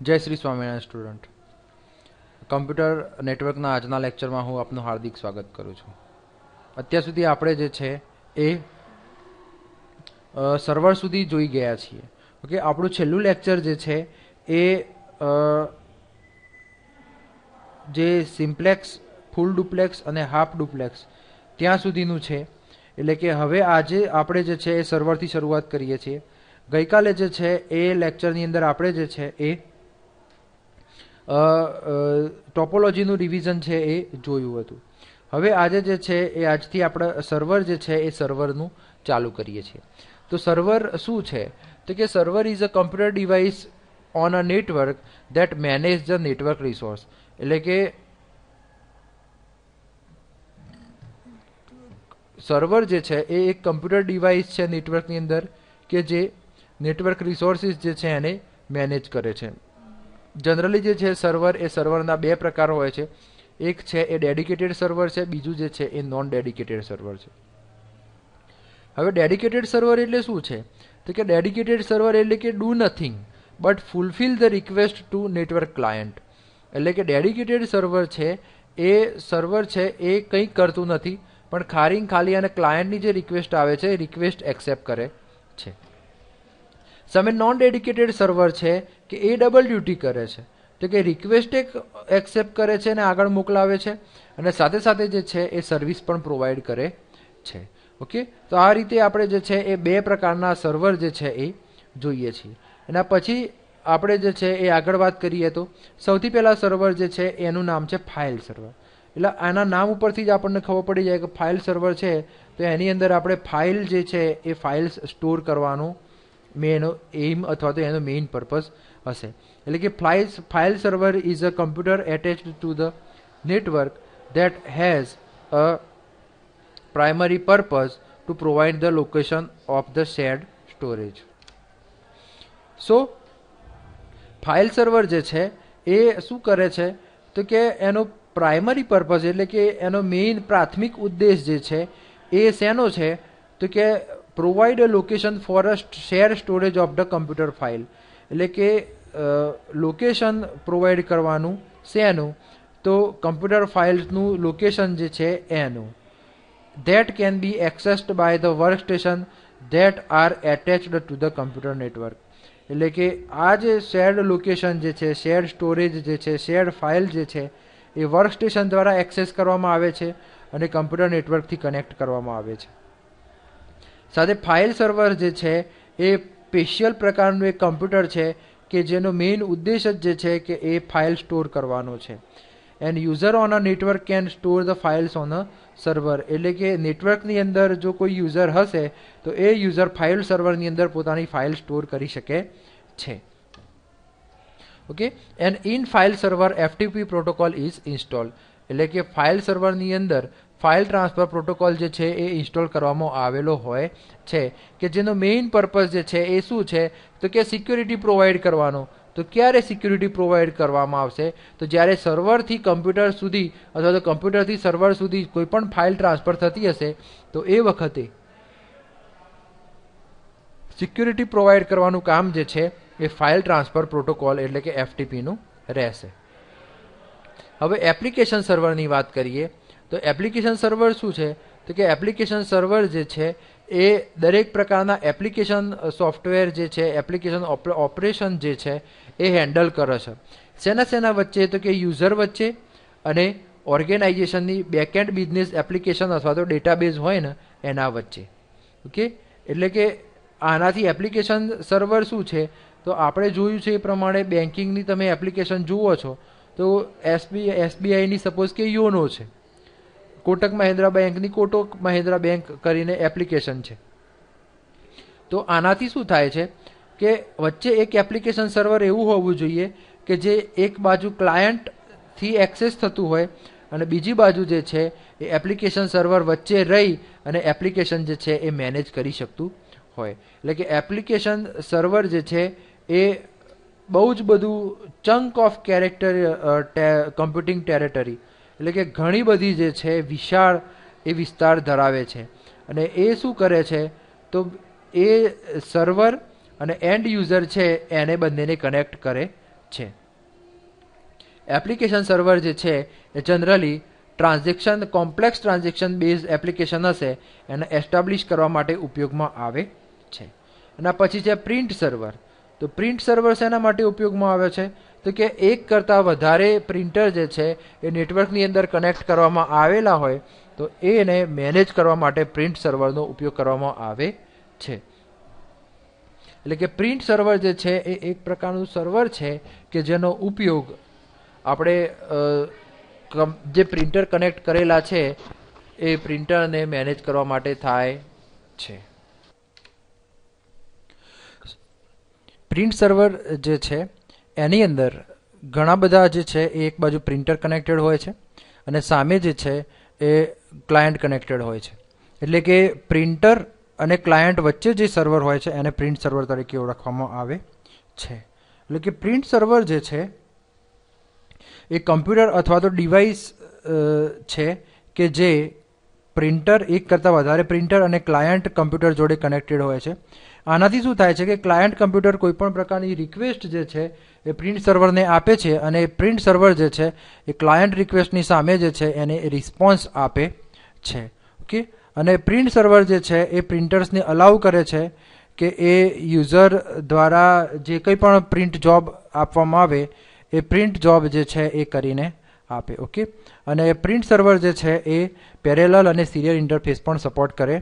જય Shri Swaminarayan student. Computer નેટવર્કના આજના લેક્ચરમાં હું આપનું હાર્દિક સ્વાગત કરું છું. અત્યાર સુધી આપણે જે છે એ સર્વર સુધી જોઈ ગયા છીએ. ઓકે, આપણું છેલ્લું લેક્ચર જે છે એ જે સિમ્પ્લેક્સ, ફૂલ ડુપ્લેક્સ અને હાફ ડુપ્લેક્સ ત્યાં સુધીનું છે. એટલે કે હવે આજે આપણે જે છે એ સર્વરથી શરૂઆત કરીએ છીએ. ગઈકાલે જે છે એ લેક્ચરની અંદર આપણે જે છે એ ટોપોલોજીનું રિવિઝન છે એ જોયું હતું. હવે આજે જે છે એ આજથી આપણે સર્વર જે છે એ સર્વરનું ચાલુ કરીએ છીએ. તો સર્વર શું છે? તો કે server is a computer device on a network that manage the network resource. એટલે કે સર્વર જે છે એ એક કમ્પ્યુટર ડિવાઇસ છે નેટવર્કની અંદર કે જે નેટવર્ક રિસોર્સિસ જે છે એને મેનેજ કરે છે. જનરલી જે છે સર્વર એ સર્વરના બે પ્રકાર હોય છે. એક છે એ ડેડિકેટેડ સર્વર છે, બીજું જે છે એ નોન ડેડિકેટેડ સર્વર છે. હવે ડેડિકેટેડ સર્વર એટલે શું છે? તો કે ડેડિકેટેડ સર્વર એટલે કે do nothing but fulfil the request two network client. એટલે કે ડેડિકેટેડ સર્વર છે એ સર્વર છે એ કંઈ કરતું નથી, પણ ખાલી અને ક્લાયન્ટની જે રિક્વેસ્ટ આવે છે એ રિક્વેસ્ટ એક્સેપ્ટ કરે છે. સામે નોન ડેડિકેટેડ સર્વર છે કે એ ડબલ ડ્યુટી કરે છે. તો કે રિક્વેસ્ટ એક્સેપ્ટ કરે છે અને આગળ મોકલાવે છે, અને સાથે સાથે જે છે એ સર્વિસ પણ પ્રોવાઈડ કરે છે. ઓકે, તો આ રીતે આપણે જે છે એ બે પ્રકારના સર્વર જે છે એ જોઈએ છીએ. એના પછી આપણે જે છે એ આગળ વાત કરીએ તો સૌથી પહેલાં સર્વર જે છે એનું નામ છે ફાઇલ સર્વર. એટલે આના નામ ઉપરથી જ આપણને ખબર પડી જાય કે ફાઇલ સર્વર છે તો એની અંદર આપણે ફાઇલ જે છે એ ફાઇલ્સ સ્ટોર કરવાનું મેન એઇમ અથવા તો એનો મેઇન પર્પઝ હશે. એટલે કે file server is a computer attached to the network that has a primary purpose to provide the location of the shared storage. So file server જે છે એ શું કરે છે? તો કે એનો પ્રાઇમરી પર્પઝ એટલે કે એનો મેઇન પ્રાથમિક ઉદ્દેશ જે છે એ શેનો છે? તો કે provide a location for a share storage of the computer file. એટલે કે લોકેશન પ્રોવાઈડ કરવાનું શેનું? તો કમ્પ્યુટર ફાઇલ્સનું લોકેશન જે છે એનું. That can be accessed by the workstation that are attached to the computer network. એટલે કે આ જે શેર્ડ લોકેશન જે છે, શેર્ડ સ્ટોરેજ જે છે, શેર્ડ ફાઇલ જે છે એ વર્ક સ્ટેશન દ્વારા એક્સેસ કરવામાં આવે છે અને કમ્પ્યુટર નેટવર્કથી કનેક્ટ કરવામાં આવે છે. સાથે ફાઇલ સર્વર જે છે એ સ્પેશિયલ પ્રકારનું એક કમ્પ્યુટર છે કે જેનો મેઇન ઉદ્દેશ જ જે છે કે એ ફાઇલ સ્ટોર કરવાનો છે. And user on a network can store the files on a server. એટલે કે નેટવર્કની અંદર જો કોઈ યુઝર હશે તો એ યુઝર ફાઇલ સર્વરની અંદર પોતાની ફાઇલ સ્ટોર કરી શકે છે. Okay, and in file server FTP protocol is install. એટલે કે ફાઇલ સર્વરની અંદર ફાઇલ ટ્રાન્સફર પ્રોટોકોલ જે છે એ ઇન્સ્ટોલ કરવામાં આવેલો હોય છે કે જેનો મેઇન પર્પઝ જે છે એ શું છે? તો કે સિક્યુરિટી પ્રોવાઈડ કરવાનો. તો ક્યારે સિક્યુરિટી પ્રોવાઈડ કરવામાં આવશે? તો જ્યારે સર્વરથી કમ્પ્યુટર સુધી અથવા તો કમ્પ્યુટરથી સર્વર સુધી કોઈ પણ ફાઇલ ટ્રાન્સફર થતી હશે તો એ વખતે સિક્યુરિટી પ્રોવાઈડ કરવાનું કામ જે છે એ ફાઇલ ટ્રાન્સફર પ્રોટોકોલ એટલે કે એફટીપીનું રહેશે. હવે એપ્લિકેશન સર્વરની વાત કરીએ તો એપ્લિકેશન સર્વર શું છે? તો કે એપ્લિકેશન સર્વર જે છે એ દરેક પ્રકારના એપ્લિકેશન સોફ્ટવેર જે છે, એપ્લિકેશન ઓપરેશન જે છે એ હેન્ડલ કરે છે. શેના વચ્ચે? તો કે યુઝર વચ્ચે અને ઓર્ગેનાઇઝેશનની બેકએન્ડ બિઝનેસ એપ્લિકેશન અથવા તો ડેટાબેઝ હોય ને એના વચ્ચે. ઓકે, એટલે કે આનાથી એપ્લિકેશન સર્વર શું છે? તો આપણે જોયું છે એ પ્રમાણે બેન્કિંગની તમે એપ્લિકેશન જુઓ છો તો એસબીઆઈની સપોઝ કે યોનો છે, કોટક મહિન્દ્રા બેંકની કોટક મહિન્દ્રા બેંક કરીને એપ્લિકેશન છે. તો આનાથી શું થાય છે કે વચ્ચે એક એપ્લિકેશન સર્વર એવું હોવું જોઈએ કે જે એક બાજુ ક્લાયન્ટથી એક્સેસ થતું હોય અને બીજી બાજુ જે છે એ એપ્લિકેશન સર્વર વચ્ચે રહી અને એપ્લિકેશન જે છે એ મેનેજ કરી શકતું હોય. એટલે કે એપ્લિકેશન સર્વર જે છે એ બહુ જ બધું ચંક ઓફ કમ્પ્યુટિંગ ટેરેટરી એટલે કે ઘણી બધી જે છે વિશાળ એ વિસ્તાર ધરાવે છે. અને એ શું કરે છે? તો એ સર્વર અને એન્ડ યુઝર છે એને બંનેને કનેક્ટ કરે છે. એપ્લિકેશન સર્વર જે છે એ generally transaction complex transaction base application હશે એને એસ્ટાબ્લિશ કરવા માટે ઉપયોગમાં આવે છે. એના પછી છે પ્રિન્ટ સર્વર. તો પ્રિન્ટ સર્વર શેના માટે ઉપયોગમાં આવે છે? તો કે એક કરતાં વધારે પ્રિન્ટર જે છે એ નેટવર્કની અંદર કનેક્ટ કરવામાં આવેલા હોય તો એને મેનેજ કરવા માટે પ્રિન્ટ સર્વરનો ઉપયોગ કરવામાં આવે છે. એટલે કે પ્રિન્ટ સર્વર જે છે એ એક પ્રકારનું સર્વર છે કે જેનો ઉપયોગ આપણે જે પ્રિન્ટર કનેક્ટ કરેલા છે એ પ્રિન્ટરને મેનેજ કરવા માટે થાય છે. પ્રિન્ટ સર્વર જે છે એની અંદર ઘણા બધા જે છે એ એક બાજુ પ્રિન્ટર કનેક્ટેડ હોય છે અને સામે જે છે એ ક્લાયન્ટ કનેક્ટેડ હોય છે. એટલે કે પ્રિન્ટર અને ક્લાયન્ટ વચ્ચે જે સર્વર હોય છે એને પ્રિન્ટ સર્વર તરીકે ઓળખવામાં આવે છે. એટલે કે પ્રિન્ટ સર્વર જે છે એ કમ્પ્યુટર અથવા તો ડિવાઇસ છે કે જે પ્રિન્ટર એક કરતાં વધારે પ્રિન્ટર અને ક્લાયન્ટ કમ્પ્યુટર જોડે કનેક્ટેડ હોય છે. આનાથી શું થાય છે કે ક્લાયન્ટ કમ્પ્યુટર કોઈ પણ પ્રકારની રિક્વેસ્ટ જે છે એ પ્રિન્ટ સર્વરને આપે છે અને પ્રિન્ટ સર્વર જે છે એ ક્લાયન્ટ રિક્વેસ્ટની સામે જે છે એને રિસ્પોન્સ આપે છે. ઓકે, અને પ્રિન્ટ સર્વર જે છે એ પ્રિન્ટર્સને અલાઉ કરે છે કે એ યુઝર દ્વારા જે કંઈ પણ પ્રિન્ટ જોબ આપવામાં આવે એ પ્રિન્ટ જોબ જે છે એ કરીને આપે. ઓકે, અને પ્રિન્ટ સર્વર જે છે એ પેરેલલ અને સિરિયલ ઇન્ટરફેસ પણ સપોર્ટ કરે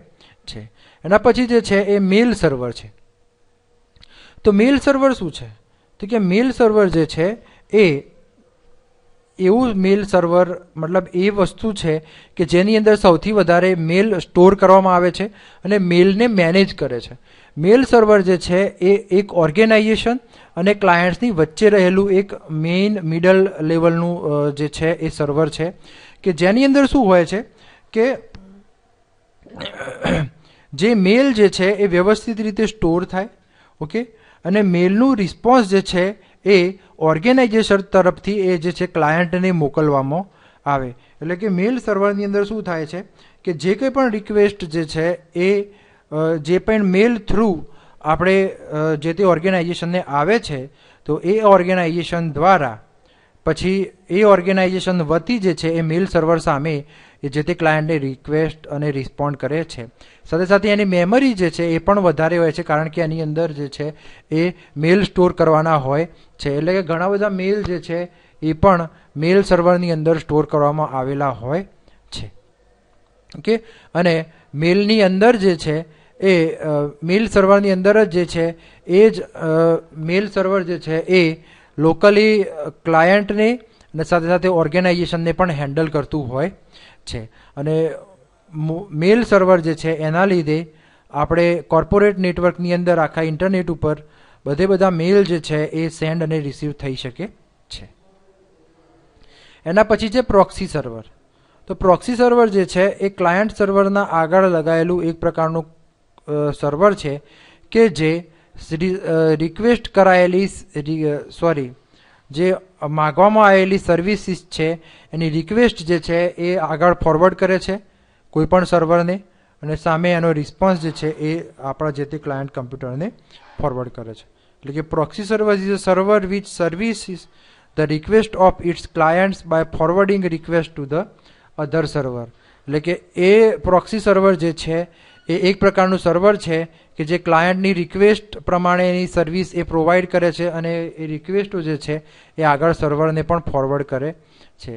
છે. એના પછી જે છે એ મેલ સર્વર છે. તો મેલ સર્વર શું છે? તો કે મેલ સર્વર જે છે એ એવું મેલ સર્વર મતલબ એ વસ્તુ છે કે જેની અંદર સૌથી વધારે મેલ સ્ટોર કરવામાં આવે છે અને મેલને મેનેજ કરે છે. મેલ સર્વર જે છે એ એક ઓર્ગેનાઇઝેશન અને ક્લાયન્ટ્સની વચ્ચે રહેલું એક મેઇન મિડલ લેવલનું જે છે એ સર્વર છે કે જેની અંદર શું હોય છે કે જે મેલ જે છે એ વ્યવસ્થિત રીતે સ્ટોર થાય. ઓકે, અને મેલનું રિસ્પોન્સ જે છે એ ઓર્ગેનાઇઝેશન તરફથી એ જે છે ક્લાયન્ટને મોકલવામાં આવે. એટલે કે મેલ સર્વરની અંદર શું થાય છે કે જે કંઈ પણ રિક્વેસ્ટ જે છે એ જે પણ મેલ થ્રુ આપણે જે તે ઓર્ગેનાઇઝેશનને આવે છે તો એ ઓર્ગેનાઇઝેશન દ્વારા પછી એ ઓર્ગેનાઇઝેશન વતી જે છે એ મેલ સર્વર સામે એ જે તે ક્લાયન્ટને રિક્વેસ્ટ અને રિસ્પોન્ડ કરે છે. સાથે સાથે એની મેમરી જે છે એ પણ વધારે હોય છે કારણ કે એની અંદર જે છે એ મેલ સ્ટોર કરવાના હોય છે. એટલે કે ઘણા બધા મેલ જે છે એ પણ મેલ સર્વરની અંદર સ્ટોર કરવામાં આવેલા હોય છે. ઓકે, અને મેલની અંદર જે છે એ મેલ સર્વરની અંદર જ જે છે એ જ મેલ સર્વર જે છે એ લોકલી ક્લાયન્ટને અને સાથે સાથે ઓર્ગેનાઇઝેશનને પણ હેન્ડલ કરતું હોય છે. અને મેલ સર્વર જે છે એના લીધે આપણે કોર્પોરેટ નેટવર્કની અંદર આખા ઇન્ટરનેટ ઉપર બધા મેલ જે છે એ સેન્ડ અને રિસીવ થઈ શકે છે. એના પછી છે પ્રોક્સી સર્વર. તો પ્રોક્સી સર્વર જે છે એ ક્લાયન્ટ સર્વરના આગળ લગાવેલું એક પ્રકારનું સર્વર છે કે જે રિક્વેસ્ટ કરાયેલી જે માગવામાં આવેલી સર્વિસીસ છે એની રિક્વેસ્ટ જે છે એ આગળ ફોરવર્ડ કરે છે કોઈ પણ સર્વરને અને સામે એનો રિસ્પોન્સ જે છે એ આપણા જે તે ક્લાયન્ટ કમ્પ્યુટરને ફોરવર્ડ કરે છે. એટલે કે proxy server is a server which services the request of its clients by forwarding request to the other server. એટલે કે એ પ્રોક્સી સર્વર જે છે એ એક પ્રકારનું સર્વર છે કે જે ક્લાયન્ટની રિક્વેસ્ટ પ્રમાણેની સર્વિસ એ પ્રોવાઈડ કરે છે અને એ રિક્વેસ્ટો જે છે એ આગળ સર્વરને પણ ફોરવર્ડ કરે છે.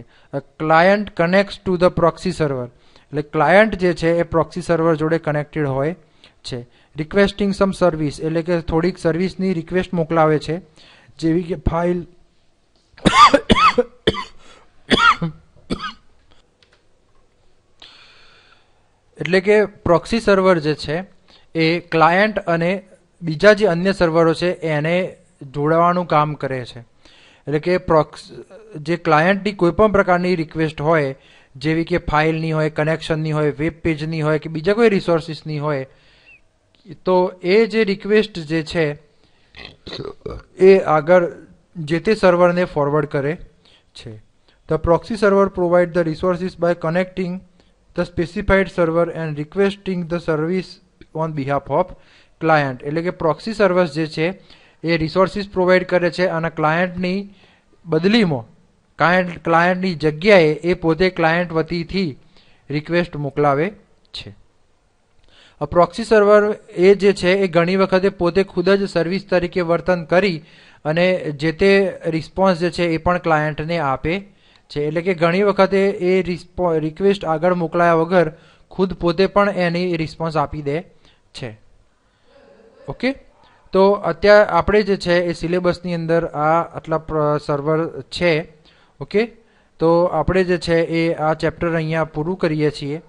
Client કનેક્ટ્સ to the proxy server. એટલે ક્લાયન્ટ જે છે એ પ્રોક્સી સર્વર જોડે કનેક્ટેડ હોય છે. રિક્વેસ્ટિંગ સમ સર્વિસ એટલે કે થોડીક સર્વિસની રિક્વેસ્ટ મોકલાવે છે જેવી કે ફાઇલ એટલે કે પ્રોક્સી સર્વર જે છે એ ક્લાયન્ટ અને બીજા જે અન્ય સર્વરો છે એને જોડવાનું કામ કરે છે. એટલે કે જે ક્લાયન્ટની કોઈ પણ પ્રકારની રિક્વેસ્ટ હોય જેવી કે ફાઇલની હોય, કનેક્શનની હોય, વેબ પેજની હોય કે બીજા કોઈ રિસોર્સિસની હોય તો એ જે રિક્વેસ્ટ જે છે એ આગળ જે તે સર્વરને ફોરવર્ડ કરે છે. The proxy server provide the resources by connecting the specified server and requesting the service on behalf of client. એટલે કે પ્રોક્સી સર્વર્સ જે છે એ રિસોર્સિસ પ્રોવાઈડ કરે છે અને ક્લાયન્ટની બદલીમાં ક્લાયન્ટની જગ્યાએ એ પોતે ક્લાયન્ટ વતીથી રિક્વેસ્ટ મોકલાવે છે. પ્રોક્સી સર્વર એ જે છે એ ઘણી વખતે પોતે ખુદ જ સર્વિસ તરીકે વર્તન કરી અને જે તે રિસ્પોન્સ જે છે એ પણ ક્લાયન્ટને આપે છે. એટલે કે ઘણી વખતે એ રિક્વેસ્ટ આગળ મોકલાયા વગર ખુદ પોતે પણ એની રિસ્પોન્સ આપી દે છે. ઓકે, તો અત્યારે આપણે જે છે એ સિલેબસની અંદર આટલા સર્વર છે. ઓકે, તો આપણે જે છે એ આ ચેપ્ટર અહીંયા પૂરું કરીએ છીએ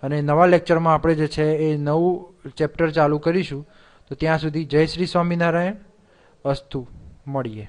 અને નવા લેક્ચરમાં આપણે જે છે એ નવું ચેપ્ટર ચાલુ કરીશું. તો ત્યાં સુધી જય શ્રી સ્વામિનારાયણ. અસ્તુ. મળીએ.